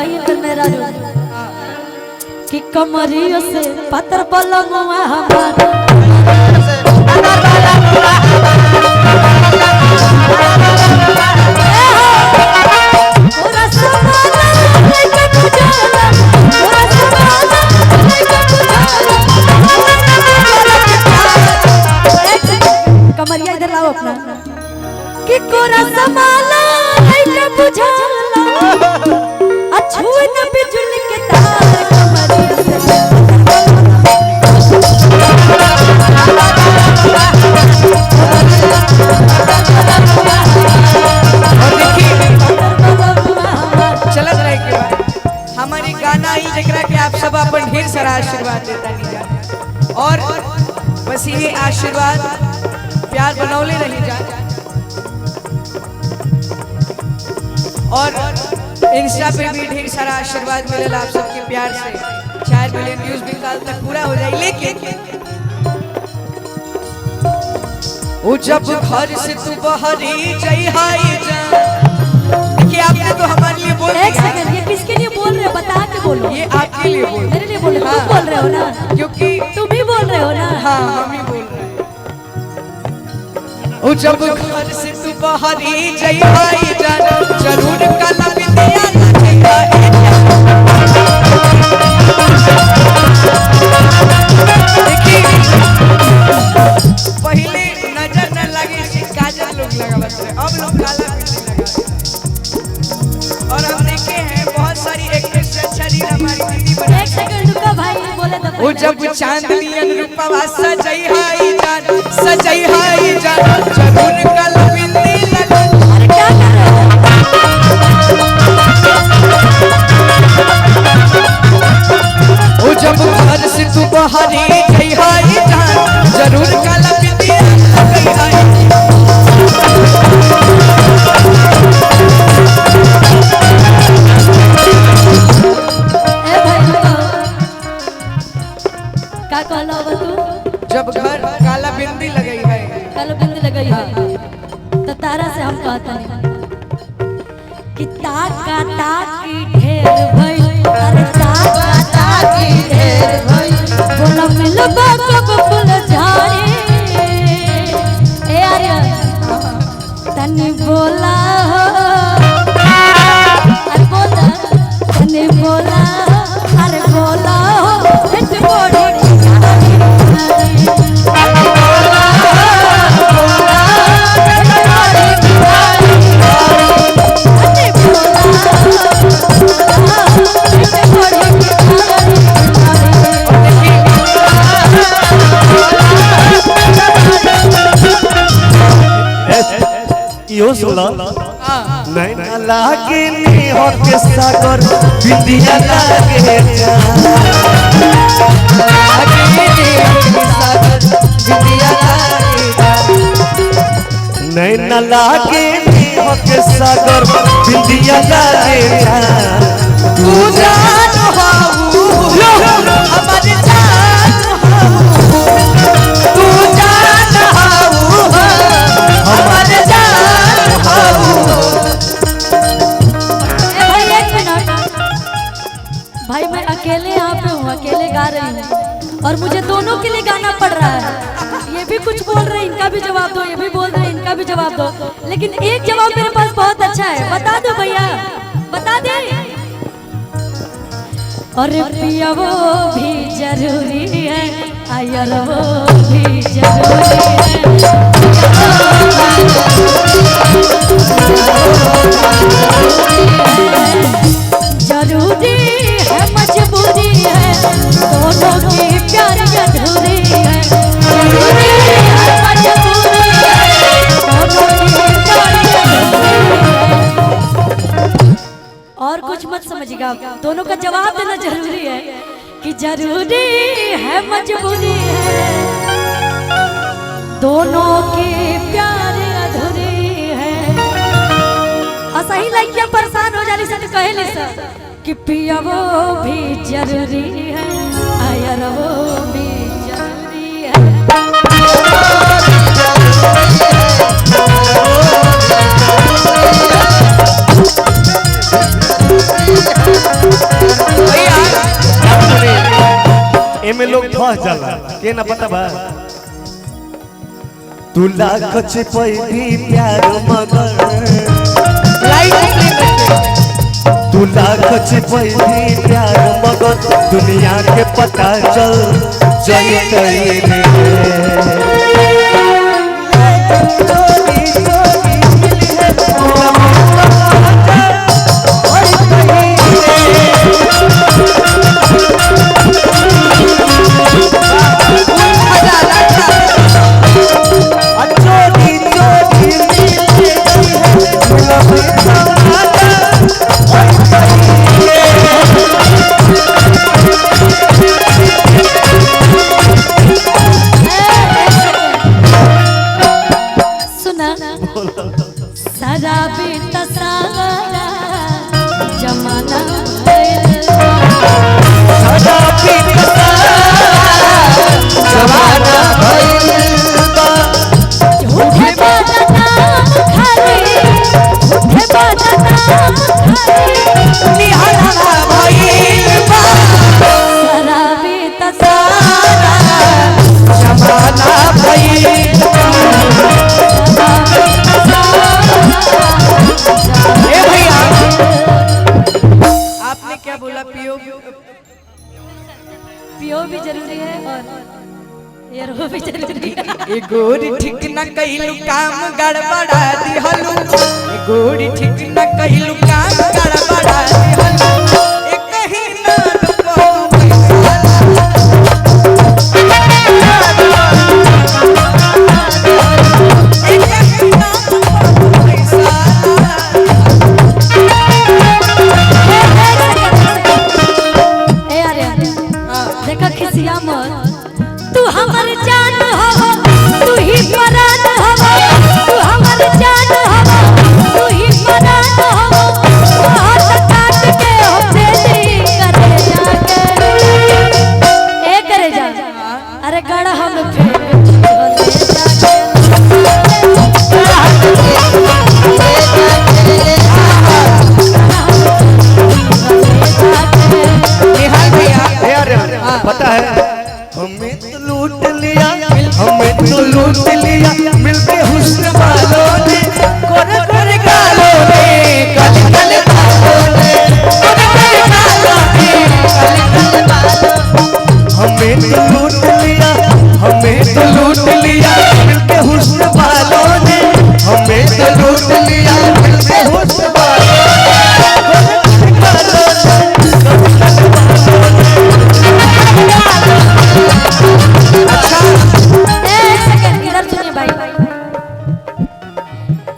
कहिए फिर मेरा रू कि कमरियों से पत्थर पलंगवा हमारा कमरिया इधर लाओ अपना कि कोरा समाला नहीं बुझाला अछुए न बिजुली के तार कमरिया से चलत रहे के बाद हमारी गाना ही जकरा के आप सब अपन ढेर सारा आशीर्वाद देता नहीं जा और बस ये आशीर्वाद प्यार बनौले रही जा और इंस्टा पे भी ढेर सारा आशीर्वाद मिलेला आप सबके प्यार से 4 मिलियन व्यूज भी कल तक पूरा हो जाए लेकिन वो जब घर से तू बहरी जई हाई जा देखिए आपने तो हमारे लिए बोल एक सेकंड ये किसके लिए बोल रहे हो बता के बोलो ये आपके लिए बोल मेरे लिए बोल रहे हो तुम बोल रहे हो ना क्योंकि तुम ही बोल रहे हो ना हाँ हम ही बोल रहे हैं ओ जब घर से तू बहरी जई हाई जा जरूर काला बिंदिया लगेगा पहले नजर न लगे से काजल लोग लगा बस अब लोग काला बिंदी लगा और हम देखे हैं बहुत सारी एक्ट्रेस से अच्छा रील हमारी दीदी बना एक सेकंड रुका भाई बोले तो ओ जब चांदनी अनुरूपा सजई हाई जान सजई हाई जान जरूर काला बिंदी लगा अरे क्या कर रहे हो ओ जब घर से तू बहरी जई हाई जान जरूर काला बिंदी लगई हाई ए भाई रुको क्या कहला हो तू जब घर काला बिंदी लगई है कालो बिंदी लगाई है तो तारा से हम कहते हैं कि ताका ताकी ढेर भई अरे ताका ताकी ढेर भई बोला मिलबा कब फूल झाड़ी ए अरे तने बोला हो अरे बोला तने बोला अरे बोला हो हिट बोड़ी यो सुना नहीं ना लागे नी हो के सागर बिंदिया लागे जा लागे नी हो के सागर बिंदिया लागे जा नहीं ना लागे नी हो के सागर बिंदिया लागे जा तू जान हाऊ हमारी जान हाऊ तू जान हाऊ हमारी जान हाऊ भाई एक मिनट भाई मैं अकेले यहाँ पे हूँ अकेले गा रही हूँ और मुझे दोनों के लिए गाना पड़ रहा है ये भी कुछ बोल रहे हैं इनका भी जवाब दो ये भी बोल रहे हैं इनका भी जवाब दो लेकिन एक जवाब मेरे पास बहुत अच्छा है बता दो भैया बता दे और पिया वो भी जरूरी है आयर वो भी जरूरी है जरूरी है मजबूरी है दोनों की प्यार अधूरी है जरूरी है मजबूरी है दोनों की प्यार अधूरी है और कुछ मत समझिएगा दोनों का जवाब देना जरूरी है कि जरूरी है मजबूरी है दोनों की प्यार अधूरी है असही लड़कियां परेशान हो जाली सब कहली सब कि पिया वो भी जरूरी है आयर वो भी जरूरी है भैया एमे लोग फंस जाला के ना पता बा तू लाख छिपैली प्यार मगर तू लाख छिपैली प्यार मगर दुनिया के पता चल जइते रे शराबी तसारा जमाना शराबी जमाना झूठे बदनाम खाली झूठे बदनाम खाली निहारा भइल बा शराबी तसारा जमाना भइल आपने क्या बोला पियो पियो भी जरूरी है और एरो भी जरूरी है ए गोरी ठीक न कइलू काम गड़बड़ा दिहलू ए गोरी ठीक न कइलू काम गड़बड़ा दिहलू ए कहीं ना रुको देखा खिसिया मत तू हमर जान हो तू ही परान हो तू हमर जान हो तू ही परान हो हाथ काट के हो तेरी करे जाके ए करे जा अरे गड़ा हम फेर पता है हमें तो लूट लिया मिलते हुस्न वालों ने कोरे कोरे गालों ने कल कल बालों ने कोरे कोरे गालों ने कल कल बालों हमें तो लूट लिया मिलते हुस्न वालों ने हमें तो लूट लिया मिलते हुस्न वालों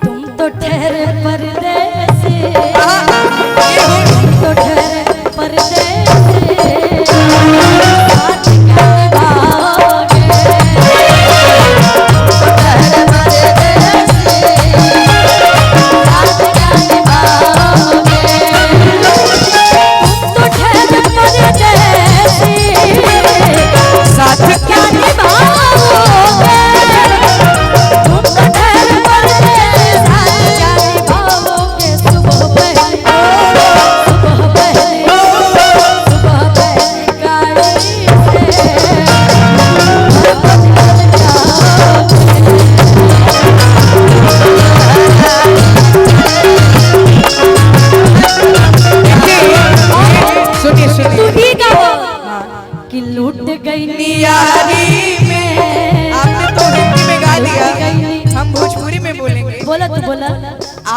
तुम तो ठहरे परदेसी तो ठहरे परदेसी साथ क्या निभाओगे तो ठहरे परदेसी साथ क्या निभाओगे तुम तो ठहरे परदेसी साथ क्या निभाओगे तुम तो ठहरे परदेसी साथ क्या निभाओगे सुबह पहले गाड़ी से सुनिए तू सुनिए ही गाओ कि लूट गई नियारी में आपने तो हिंदी में गा दिया हम भोजपुरी में बोलेंगे बोला तू बोला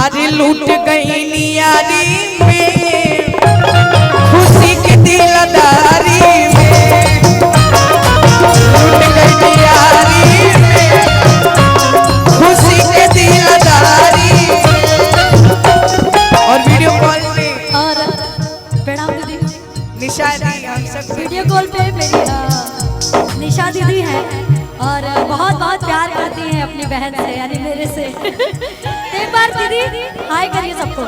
आज लूट गई नियारी में खुशी के दिलदारी में लूट गई नियारी में खुशी के दिलदारी और वीडियो कॉल में और प्रणाम दीदी निशा दी हम सब वीडियो कॉल पे मेरी निशा दीदी है और बहुत बहुत प्यार करती हैं अपनी बहन से यानी मेरे से एक बार दीदी हाय करिए सबको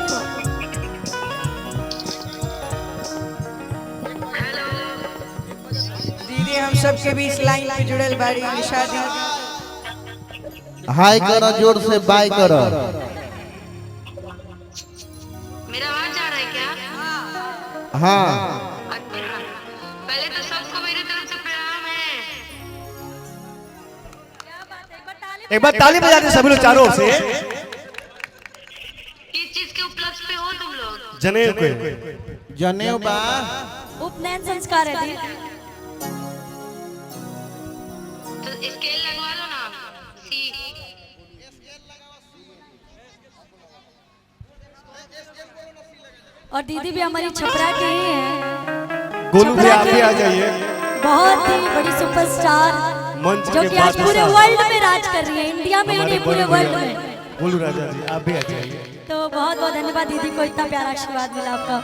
दीदी हम सब के बीच लाइन पे जुड़ल बाड़ी निशा दी हाय करो जोर से बाय करो मेरा आवाज आ रहा है क्या? हाँ अच्छा, पहले तो सबको मेरी तरफ से प्रणाम है। एक बार ताली बजा दे सभी लोग चारों ओर से। किस चीज के उपलक्ष्य पे हो तुम लोग? जनेऊ के जनेऊ बा उपनयन संस्कार है दी। तो स्केल लगवा लो ना। सी और दीदी भी हमारी छपरा की ही है। गोलू भी छपरा आप भी की आ जाइए बहुत ही बड़ी सुपरस्टार मंच जो के कि आज पूरे बादशाह। वर्ल्ड में राज कर रही है, इंडिया में ही हमारे नहीं पूरे बड़े वर्ल्ड भैया में। गोलू राजा जी आप भी आ जाइए। तो बहुत बहुत धन्यवाद दीदी को, इतना प्यारा आशीर्वाद मिला आपका।